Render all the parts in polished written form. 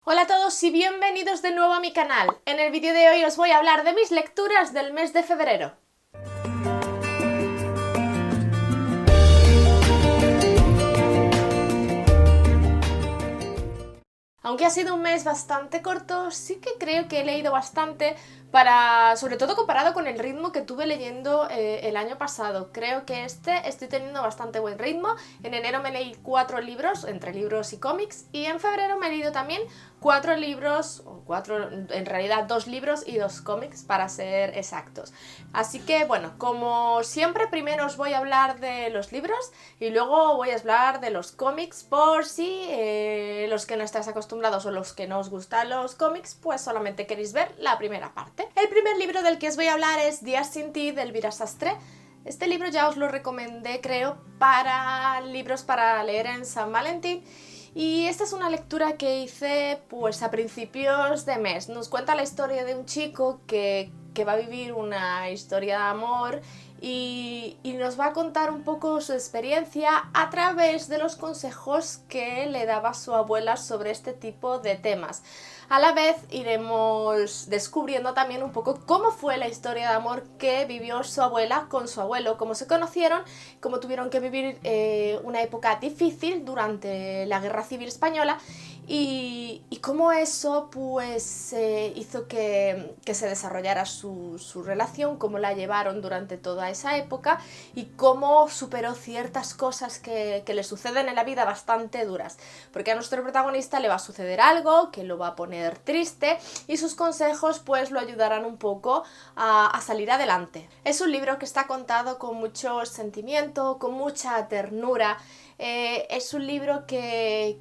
Hola a todos y bienvenidos de nuevo a mi canal. En el vídeo de hoy os voy a hablar de mis lecturas del mes de febrero. Aunque ha sido un mes bastante corto, sí que creo que he leído bastante, sobre todo comparado con el ritmo que tuve leyendo el año pasado. Creo que estoy teniendo bastante buen ritmo. En enero me leí 4 libros, entre libros y cómics, y en febrero me he leído también 4 libros, en realidad 2 libros y 2 cómics para ser exactos. Así que bueno, como siempre, primero os voy a hablar de los libros y luego voy a hablar de los cómics por si los que no estáis acostumbrados o los que no os gustan los cómics, pues solamente queréis ver la primera parte. El primer libro del que os voy a hablar es Días sin ti, de Elvira Sastre. Este libro ya os lo recomendé, creo, para libros para leer en San Valentín. Y esta es una lectura que hice pues a principios de mes. Nos cuenta la historia de un chico que va a vivir una historia de amor y nos va a contar un poco su experiencia a través de los consejos que le daba su abuela sobre este tipo de temas. A la vez iremos descubriendo también un poco cómo fue la historia de amor que vivió su abuela con su abuelo, cómo se conocieron, cómo tuvieron que vivir una época difícil durante la Guerra Civil Española y cómo eso pues hizo que se desarrollara su relación, cómo la llevaron durante toda esa época y cómo superó ciertas cosas que le suceden en la vida bastante duras. Porque a nuestro protagonista le va a suceder algo que lo va a poner triste y sus consejos pues lo ayudarán un poco a salir adelante. Es un libro que está contado con mucho sentimiento, con mucha ternura. Es un libro que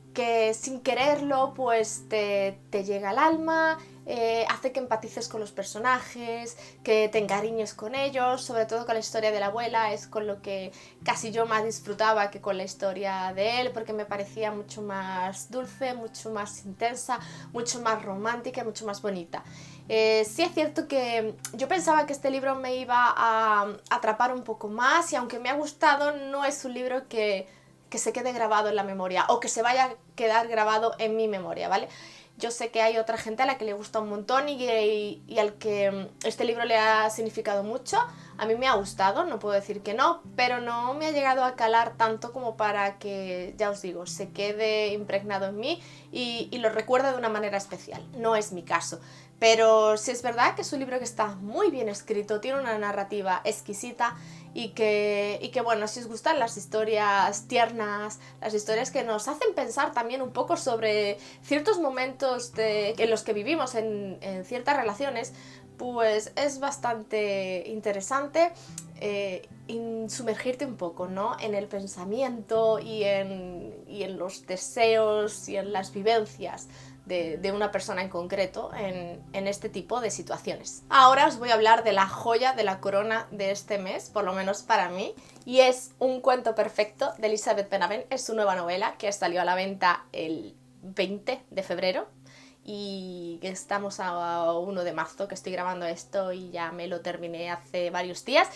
sin quererlo pues te llega al alma, hace que empatices con los personajes, que te encariñes con ellos, sobre todo con la historia de la abuela, es con lo que casi yo más disfrutaba que con la historia de él, porque me parecía mucho más dulce, mucho más intensa, mucho más romántica y mucho más bonita. Sí es cierto que yo pensaba que este libro me iba a atrapar un poco más y aunque me ha gustado, no es un libro que se quede grabado en la memoria o que se vaya a quedar grabado en mi memoria, ¿vale? Yo sé que hay otra gente a la que le gusta un montón y al que este libro le ha significado mucho. A mí me ha gustado, no puedo decir que no, pero no me ha llegado a calar tanto como para que, ya os digo, se quede impregnado en mí y lo recuerde de una manera especial. No es mi caso. Pero sí es verdad que es un libro que está muy bien escrito, tiene una narrativa exquisita y que bueno, si os gustan las historias tiernas, las historias que nos hacen pensar también un poco sobre ciertos momentos en los que vivimos en ciertas relaciones, pues es bastante interesante sumergirte un poco, ¿no? En el pensamiento y en los deseos y en las vivencias de una persona en concreto en este tipo de situaciones. Ahora os voy a hablar de la joya de la corona de este mes, por lo menos para mí, y es Un cuento perfecto de Elizabeth Benavent. Es su nueva novela que salió a la venta el 20 de febrero y estamos a 1 de marzo que estoy grabando esto y ya me lo terminé hace varios días.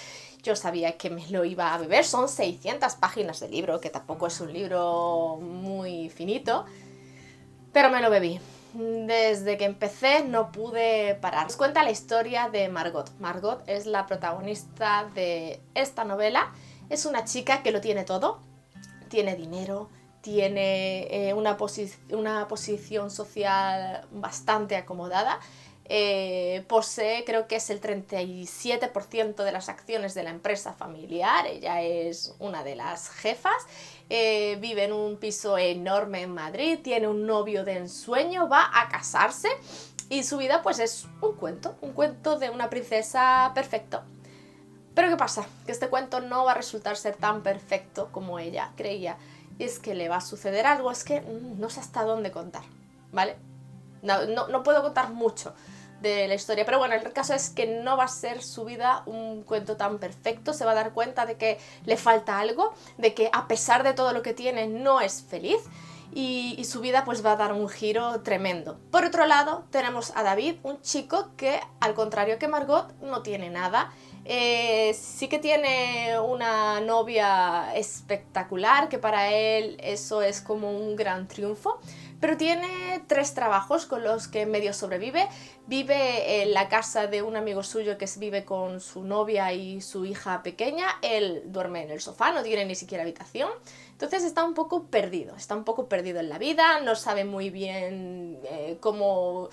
Yo sabía que me lo iba a beber, son 600 páginas de libro, que tampoco es un libro muy finito, pero me lo bebí. Desde que empecé no pude parar. Os cuenta la historia de Margot. Margot es la protagonista de esta novela. Es una chica que lo tiene todo. Tiene dinero, tiene una posición social bastante acomodada. Posee, creo que es el 37% de las acciones de la empresa familiar. Ella es una de las jefas. Vive en un piso enorme en Madrid, tiene un novio de ensueño, va a casarse y su vida pues es un cuento de una princesa perfecto. Pero ¿qué pasa? Que este cuento no va a resultar ser tan perfecto como ella creía. Y es que le va a suceder algo, es que no sé hasta dónde contar, ¿vale? No puedo contar mucho de la historia, pero bueno, el caso es que no va a ser su vida un cuento tan perfecto, se va a dar cuenta de que le falta algo, de que a pesar de todo lo que tiene no es feliz y su vida pues va a dar un giro tremendo. Por otro lado, tenemos a David, un chico que, al contrario que Margot, no tiene nada. Sí que tiene una novia espectacular, que para él eso es como un gran triunfo, pero tiene 3 trabajos con los que medio sobrevive. Vive en la casa de un amigo suyo que vive con su novia y su hija pequeña. Él duerme en el sofá, no tiene ni siquiera habitación. Entonces está un poco perdido en la vida, no sabe muy bien cómo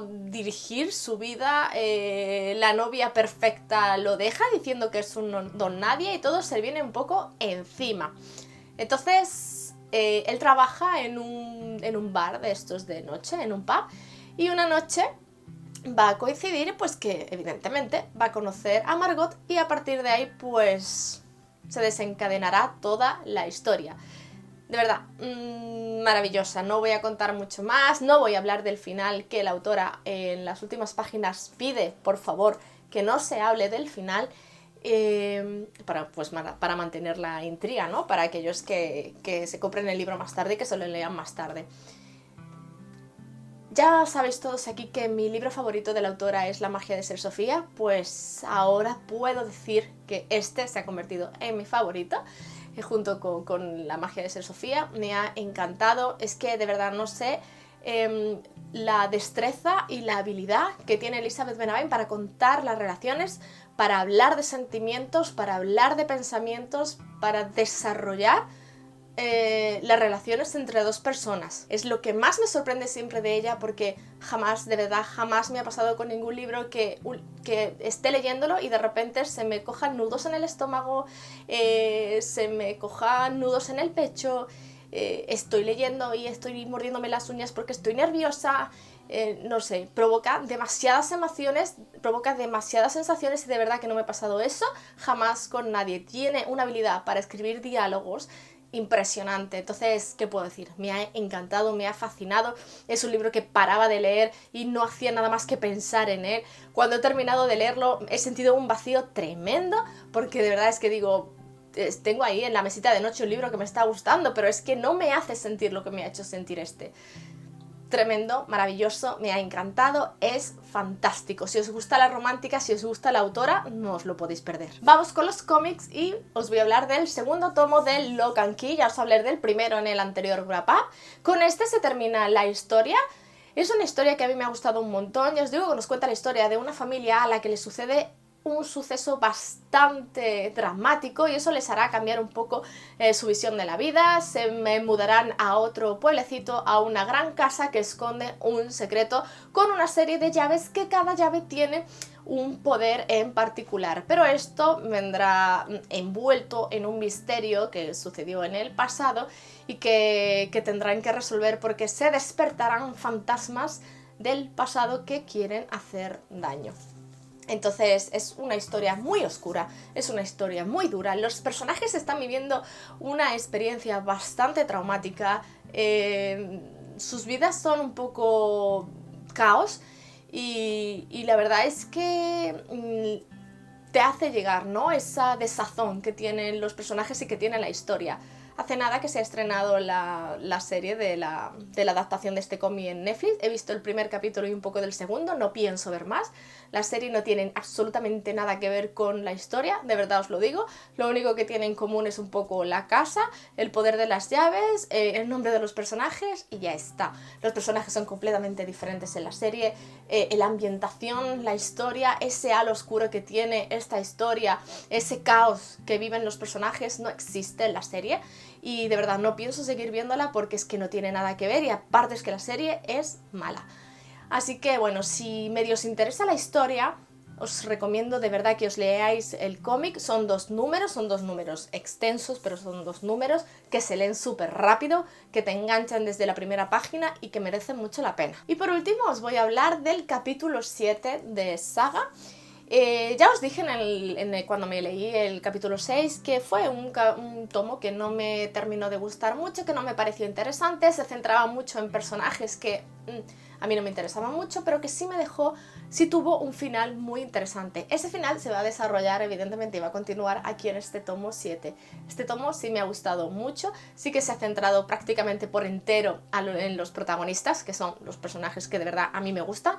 dirigir su vida. La novia perfecta lo deja diciendo que es un don nadie y todo se viene un poco encima. Entonces él trabaja en un bar de estos de noche, en un pub, y una noche va a coincidir pues que evidentemente va a conocer a Margot y a partir de ahí pues se desencadenará toda la historia. De verdad, maravillosa. No voy a contar mucho más, no voy a hablar del final, que la autora en las últimas páginas pide, por favor, que no se hable del final, para mantener la intriga, ¿no? Para aquellos que se compren el libro más tarde y que se lo lean más tarde. Ya sabéis todos aquí que mi libro favorito de la autora es La magia de ser Sofía, pues ahora puedo decir que este se ha convertido en mi favorito, junto con La magia de ser Sofía. Me ha encantado, es que de verdad no sé la destreza y la habilidad que tiene Elizabeth Benavent para contar las relaciones, para hablar de sentimientos, para hablar de pensamientos, para desarrollar las relaciones entre 2 personas. Es lo que más me sorprende siempre de ella, porque jamás, de verdad, jamás me ha pasado con ningún libro que esté leyéndolo y de repente se me cojan nudos en el estómago, se me cojan nudos en el pecho, estoy leyendo y estoy mordiéndome las uñas porque estoy nerviosa. No sé, provoca demasiadas emociones, provoca demasiadas sensaciones y de verdad que no me ha pasado eso jamás con nadie. Tiene una habilidad para escribir diálogos impresionante. Entonces, ¿qué puedo decir? Me ha encantado, me ha fascinado. Es un libro que paraba de leer y no hacía nada más que pensar en él. Cuando he terminado de leerlo he sentido un vacío tremendo, porque de verdad es que digo, tengo ahí en la mesita de noche un libro que me está gustando, pero es que no me hace sentir lo que me ha hecho sentir este. Tremendo, maravilloso, me ha encantado, es fantástico. Si os gusta la romántica, si os gusta la autora, no os lo podéis perder. Vamos con los cómics y os voy a hablar del segundo tomo de Lock and Key. Ya os hablé del primero en el anterior wrap up. Con este se termina la historia. Es una historia que a mí me ha gustado un montón. Ya os digo que nos cuenta la historia de una familia a la que le sucede un suceso bastante dramático y eso les hará cambiar un poco su visión de la vida. Se mudarán a otro pueblecito, a una gran casa que esconde un secreto con una serie de llaves que cada llave tiene un poder en particular, pero esto vendrá envuelto en un misterio que sucedió en el pasado y que tendrán que resolver porque se despertarán fantasmas del pasado que quieren hacer daño. Entonces es una historia muy oscura, es una historia muy dura, los personajes están viviendo una experiencia bastante traumática, sus vidas son un poco caos y la verdad es que te hace llegar, ¿no?, esa desazón que tienen los personajes y que tiene la historia. Hace nada que se ha estrenado la serie de la adaptación de este cómic en Netflix. He visto el primer capítulo y un poco del segundo, no pienso ver más. La serie no tiene absolutamente nada que ver con la historia, de verdad os lo digo. Lo único que tiene en común es un poco la casa, el poder de las llaves, el nombre de los personajes y ya está. Los personajes son completamente diferentes en la serie, la ambientación, la historia, ese halo oscuro que tiene esta historia, ese caos que viven los personajes no existe en la serie. Y de verdad no pienso seguir viéndola porque es que no tiene nada que ver y aparte es que la serie es mala. Así que bueno, si medio os interesa la historia, os recomiendo de verdad que os leáis el cómic. Son 2 números extensos, pero son 2 números que se leen súper rápido, que te enganchan desde la primera página y que merecen mucho la pena. Y por último os voy a hablar del capítulo 7 de Saga. Ya os dije cuando me leí el capítulo 6 que fue un tomo que no me terminó de gustar mucho, que no me pareció interesante, se centraba mucho en personajes que a mí no me interesaban mucho, pero que sí tuvo un final muy interesante. Ese final se va a desarrollar, evidentemente, y va a continuar aquí en este tomo 7. Este tomo sí me ha gustado mucho, sí que se ha centrado prácticamente por entero en los protagonistas, que son los personajes que de verdad a mí me gustan.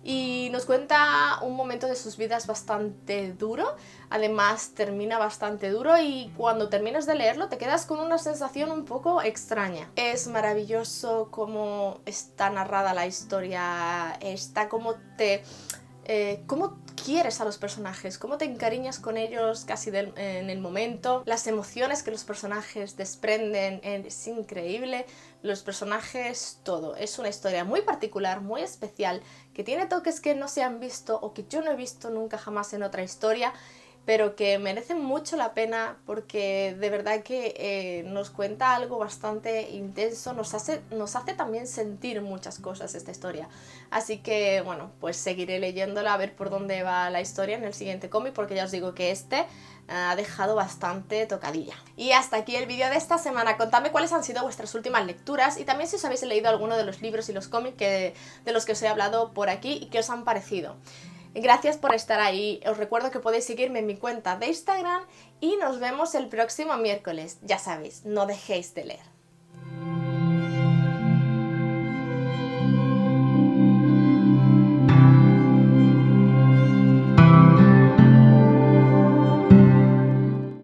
y nos cuenta un momento de sus vidas bastante duro, además termina bastante duro y cuando terminas de leerlo te quedas con una sensación un poco extraña. Es maravilloso cómo está narrada la historia, está como cómo quieres a los personajes, cómo te encariñas con ellos casi en el momento, las emociones que los personajes desprenden, es increíble, los personajes, todo. Es una historia muy particular, muy especial, que tiene toques que no se han visto o que yo no he visto nunca jamás en otra historia, pero que merecen mucho la pena porque de verdad que nos cuenta algo bastante intenso, nos hace también sentir muchas cosas esta historia. Así que bueno, pues seguiré leyéndola a ver por dónde va la historia en el siguiente cómic, porque ya os digo que este ha dejado bastante tocadilla. Y hasta aquí el vídeo de esta semana. Contadme cuáles han sido vuestras últimas lecturas y también si os habéis leído alguno de los libros y los cómics de los que os he hablado por aquí y qué os han parecido. Gracias por estar ahí, os recuerdo que podéis seguirme en mi cuenta de Instagram y nos vemos el próximo miércoles. Ya sabéis, no dejéis de leer.